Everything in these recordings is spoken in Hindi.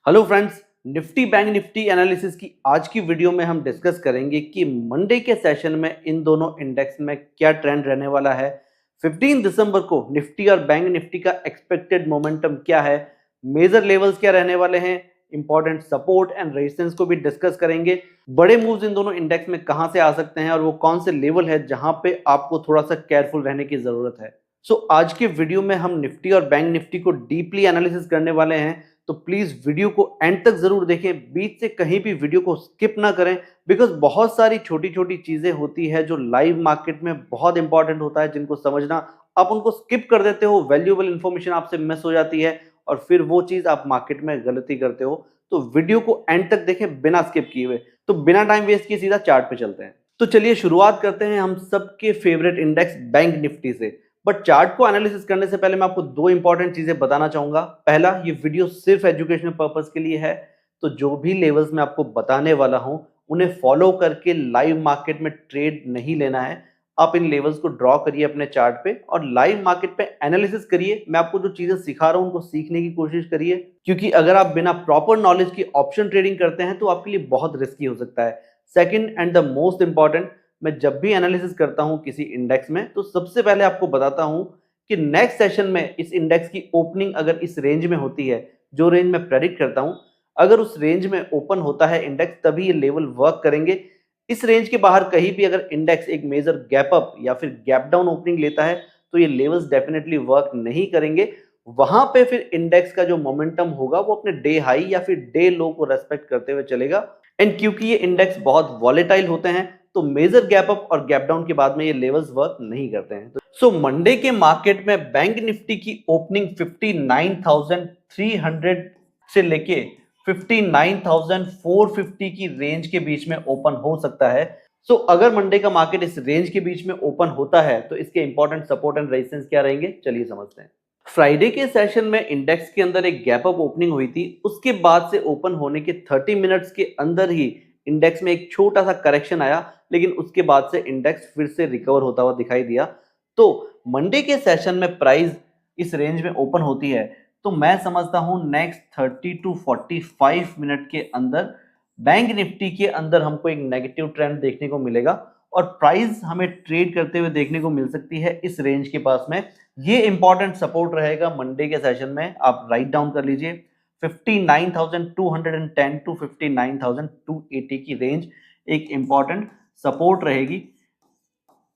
Hello friends, Nifty bank Nifty analysis की आज की वीडियो में हम डिस्कस करेंगे कि मंडे के सेशन में इन दोनों इंडेक्स में क्या ट्रेंड रहने वाला है। 15 दिसंबर को निफ्टी और बैंक निफ्टी का एक्सपेक्टेड मोमेंटम क्या है, मेजर लेवल्स क्या रहने वाले हैं, इंपॉर्टेंट सपोर्ट एंड रेजिस्टेंस को भी डिस्कस करेंगे। बड़े मूव्स इन दोनों इंडेक्स में कहां से आ सकते हैं और वो कौन से लेवल है जहां पे आपको थोड़ा सा केयरफुल रहने की जरूरत है। आज के वीडियो में हम निफ्टी और बैंक निफ्टी को डीपली एनालिसिस करने वाले हैं, तो प्लीज वीडियो को एंड तक जरूर देखें, बीच से कहीं भी वीडियो को स्किप ना करें। बिकॉज बहुत सारी छोटी छोटी चीजें होती है जो लाइव मार्केट में बहुत इंपॉर्टेंट होता है, जिनको समझना आप उनको स्किप कर देते हो, वैल्यूएबल इंफॉर्मेशन आपसे मिस हो जाती है और फिर वो चीज आप मार्केट में गलती करते हो। तो वीडियो को एंड तक देखें बिना स्किप किए हुए। तो बिना टाइम वेस्ट किए सीधा चार्ट पे चलते हैं। तो चलिए शुरुआत करते हैं हम सबके फेवरेट इंडेक्स बैंक निफ्टी से। बट चार्ट को एनालिसिस करने से पहले मैं आपको दो इंपॉर्टेंट चीजें बताना चाहूंगा। पहला, ये वीडियो सिर्फ एजुकेशनल पर्पस के लिए है, तो जो भी लेवल्स मैं आपको बताने वाला हूं उन्हें फॉलो करके लाइव मार्केट में ट्रेड नहीं लेना है। आप इन लेवल्स को ड्रॉ करिए अपने चार्ट पे और लाइव मार्केट पे एनालिसिस करिए। मैं आपको जो चीजें सिखा रहा हूं उनको सीखने की कोशिश करिए, क्योंकि अगर आप बिना प्रॉपर नॉलेज की ऑप्शन ट्रेडिंग करते हैं तो आपके लिए बहुत रिस्की हो सकता है। Second and the most important, मैं जब भी एनालिसिस करता हूं किसी इंडेक्स में तो सबसे पहले आपको बताता हूं कि नेक्स्ट सेशन में इस इंडेक्स की ओपनिंग अगर इस रेंज में होती है, जो रेंज मैं प्रेडिक्ट करता हूं, अगर उस रेंज में ओपन होता है इंडेक्स, तभी ये लेवल वर्क करेंगे। इस रेंज के बाहर कहीं भी अगर इंडेक्स एक मेजर गैप अप या फिर गैप डाउन ओपनिंग लेता है तो ये लेवल्स डेफिनेटली वर्क नहीं करेंगे। वहां पे फिर इंडेक्स का जो मोमेंटम होगा वो अपने डे हाई या फिर डे लो को रेस्पेक्ट करते हुए चलेगा। एंड क्योंकि ये इंडेक्स बहुत वॉलेटाइल होते हैं तो मेजर गैप अप और गैप डाउन के बाद में ये लेवल्स वर्क नहीं करते हैं। सो मंडे के मार्केट में बैंक निफ्टी की ओपनिंग 59,300 से लेके 59,450 की रेंज के बीच में ओपन हो सकता है। अगर मंडे का मार्केट इस रेंज के बीच में ओपन होता है तो इसके इंपॉर्टेंट सपोर्ट एंड रेजिस्टेंस क्या रहेंगे, चलिए समझते हैं। फ्राइडे के सेशन में इंडेक्स के अंदर एक गैप अप ओपनिंग हुई थी। उसके बाद से ओपन होने के 30 मिनट्स के अंदर ही इंडेक्स में एक छोटा सा करेक्शन आया, लेकिन उसके बाद से इंडेक्स फिर से रिकवर होता हुआ दिखाई दिया। तो मंडे के सेशन में प्राइस इस रेंज में ओपन होती है तो मैं समझता हूं नेक्स्ट 30 टू 45 मिनट के अंदर बैंक निफ्टी के अंदर हमको एक नेगेटिव ट्रेंड देखने को मिलेगा और प्राइस हमें ट्रेड करते हुए देखने को मिल सकती है इस रेंज के पास में। ये इंपॉर्टेंट सपोर्ट रहेगा मंडे के सेशन में, आप राइट डाउन कर लीजिए। 59,210 टू 59,280 की रेंज एक इंपॉर्टेंट सपोर्ट रहेगी।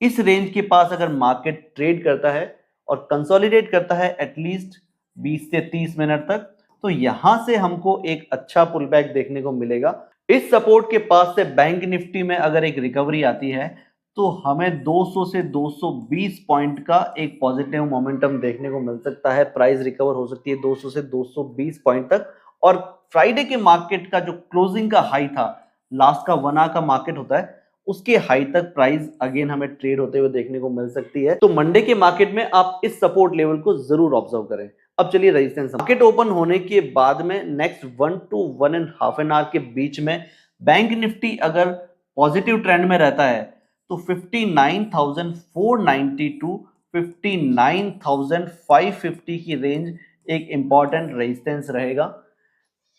इस रेंज के पास अगर मार्केट ट्रेड करता है और कंसोलिडेट करता है एटलीस्ट 20 से 30 मिनट तक, तो यहां से हमको एक अच्छा पुल बैक देखने को मिलेगा। इस सपोर्ट के पास से बैंक निफ्टी में अगर एक रिकवरी आती है तो हमें 200 से 220 पॉइंट का एक पॉजिटिव मोमेंटम देखने को मिल सकता है। प्राइस रिकवर हो सकती है 200 से 220 पॉइंट तक। और फ्राइडे के मार्केट का जो क्लोजिंग का हाई था, लास्ट का 1 आवर का मार्केट होता है, उसके हाई तक प्राइस अगेन हमें ट्रेड होते हुए देखने को मिल सकती है। तो मंडे के मार्केट में आप इस सपोर्ट लेवल को जरूर ऑब्जर्व करें। अब चलिए रेजिस्टेंस। मार्केट ओपन होने के बाद में नेक्स्ट 1 टू 1.5 आवर के बीच में बैंक निफ्टी अगर पॉजिटिव ट्रेंड में रहता है तो 59,490 टू 59,550 की रेंज एक इंपॉर्टेंट रेजिस्टेंस रहेगा।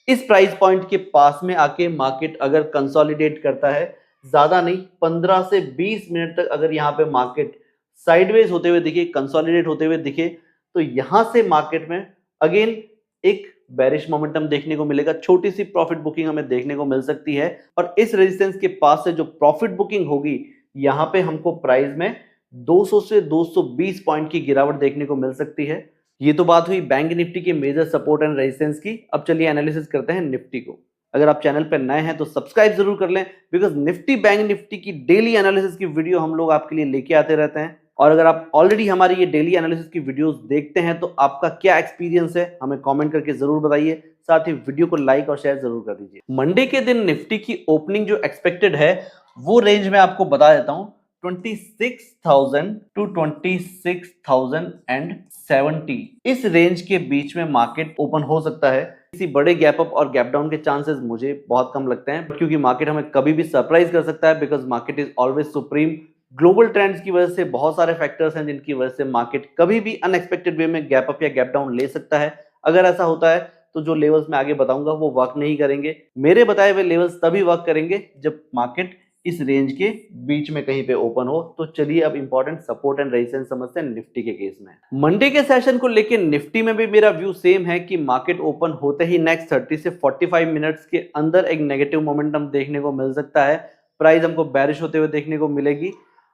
इस प्राइस पॉइंट के पास में आके मार्केट अगर कंसोलिडेट करता है, ज्यादा नहीं 15 से 20 मिनट तक अगर यहाँ पे मार्केट साइडवेज होते हुए दिखे, कंसोलिडेट होते हुए दिखे, तो यहां से मार्केट में अगेन एक बेरिश मोमेंटम देखने को मिलेगा। छोटी सी प्रॉफिट बुकिंग हमें देखने को मिल सकती है और इस रेजिस्टेंस के पास से जो प्रॉफिट बुकिंग होगी, यहां पे हमको प्राइस में 200 से 220 पॉइंट की गिरावट देखने को मिल सकती है। ये तो बात हुई बैंक निफ्टी के मेजर सपोर्ट एंड रेजिस्टेंस की। अब चलिए एनालिसिस करते हैं निफ्टी को। अगर आप चैनल पर नए हैं तो सब्सक्राइब जरूर कर लें, बिकॉज निफ्टी बैंक निफ्टी की डेली एनालिसिस की वीडियो हम लोग आपके लिए लेके आते रहते हैं। और अगर आप ऑलरेडी हमारी ये डेली एनालिसिस की वीडियोस देखते हैं तो आपका क्या एक्सपीरियंस है हमें कमेंट करके जरूर बताइए। साथ ही वीडियो को लाइक और शेयर जरूर कर दीजिए। मंडे के दिन निफ्टी की ओपनिंग जो एक्सपेक्टेड है वो रेंज में आपको बता देता हूं, 26,000 टू 26,070। इस रेंज के बीच में मार्केट ओपन हो सकता है। किसी बड़े गैप अप और गैप डाउन के चांसेस मुझे बहुत कम लगते हैं, क्योंकि मार्केट हमें कभी भी सरप्राइज कर सकता है, because market is always supreme. Global trends की वजह से बहुत सारे फैक्टर्स हैं जिनकी वजह से मार्केट कभी भी अनएक्सपेक्टेड वे में गैप अप या गैप डाउन ले सकता है। अगर ऐसा होता है तो जो लेवल्स मैं आगे बताऊंगा वो वर्क नहीं करेंगे। मेरे बताए हुए लेवल्स तभी वर्क करेंगे जब मार्केट इस रेंज के बीच में कहीं पे ओपन हो। तो चलिए अब इंपॉर्टेंट सपोर्ट एंड रेजिस्टेंस समझते हैं निफ्टी के केस में। मंडे के सेशन को लेके निफ्टी में भी मेरा व्यू सेम है कि मार्केट ओपन होते ही नेक्स्ट 30 से 45 मिनट्स के अंदर एक नेगेटिव मोमेंटम देखने को मिल सकता है। प्राइस हमको बेरिश होते हुए देखने को मिलेगी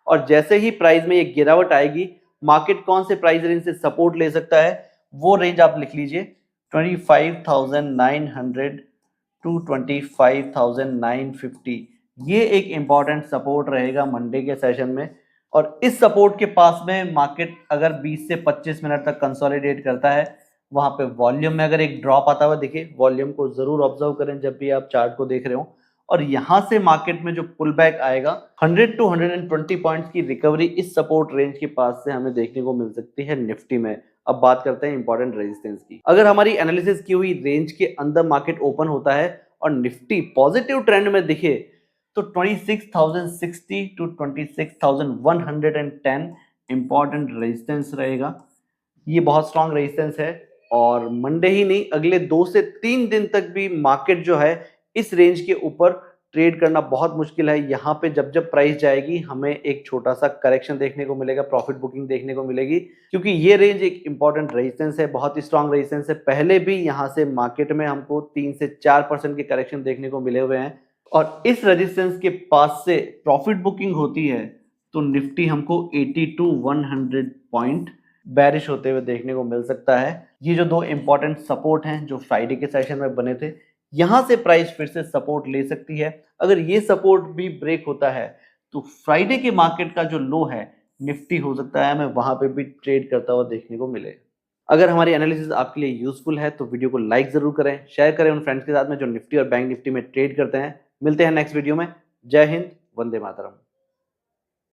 और जैसे ही प्राइस में ये गिरावट आएगी, मार्केट कौन से प्राइस रेंज से सपोर्ट ले सकता है वो रेंज आप लिख लीजिए 25,900 टू 25,950। ये एक इंपॉर्टेंट सपोर्ट रहेगा मंडे के सेशन में और इस सपोर्ट के पास में मार्केट अगर 20 से 25 मिनट तक कंसोलिडेट करता है, वहां पे वॉल्यूम में अगर एक ड्रॉप आता हुआ दिखे, वॉल्यूम को जरूर ऑब्जर्व करें जब भी आप चार्ट को देख रहे हो। और यहां से मार्केट में जो पुल बैक आएगा 100 टू 120 पॉइंट्स की रिकवरी इस सपोर्ट रेंज के पास से हमें देखने को मिल सकती है निफ्टी में। अब बात करते हैं इंपॉर्टेंट रेजिस्टेंस की। अगर हमारी एनालिसिस की हुई रेंज के अंदर मार्केट ओपन होता है और निफ्टी पॉजिटिव ट्रेंड में दिखे तो 26,060 टू 26,110 इंपॉर्टेंट रेजिस्टेंस रहेगा। ये बहुत स्ट्रॉन्ग रेजिस्टेंस है और मंडे ही नहीं, अगले 2 से 3 दिन तक भी मार्केट जो है इस रेंज के ऊपर ट्रेड करना बहुत मुश्किल है। यहाँ पे जब जब प्राइस जाएगी हमें एक छोटा सा करेक्शन देखने को मिलेगा, प्रॉफिट बुकिंग देखने को मिलेगी, क्योंकि ये रेंज एक इंपॉर्टेंट रेजिस्टेंस है, बहुत ही स्ट्रॉन्ग रेजिस्टेंस है। पहले भी यहाँ से मार्केट में हमको 3 से 4% के करेक्शन देखने को मिले हुए हैं और इस रेजिस्टेंस के पास से प्रॉफिट बुकिंग होती है तो निफ्टी हमको 80 टू 100 पॉइंट बेरिश होते हुए देखने को मिल सकता है। ये जो 2 इंपॉर्टेंट सपोर्ट हैं जो फ्राइडे के सेशन में बने थे, यहां से प्राइस फिर से सपोर्ट ले सकती है। अगर ये सपोर्ट भी ब्रेक होता है तो फ्राइडे के मार्केट का जो लो है निफ्टी हो सकता है हमें वहां पे भी ट्रेड करता हुआ देखने को मिले। अगर हमारी एनालिसिस आपके लिए यूजफुल है तो वीडियो को लाइक जरूर करें, शेयर करें उन फ्रेंड्स के साथ में जो निफ्टी और बैंक निफ्टी में ट्रेड करते हैं। मिलते हैं नेक्स्ट वीडियो में। जय हिंद, वंदे मातरम।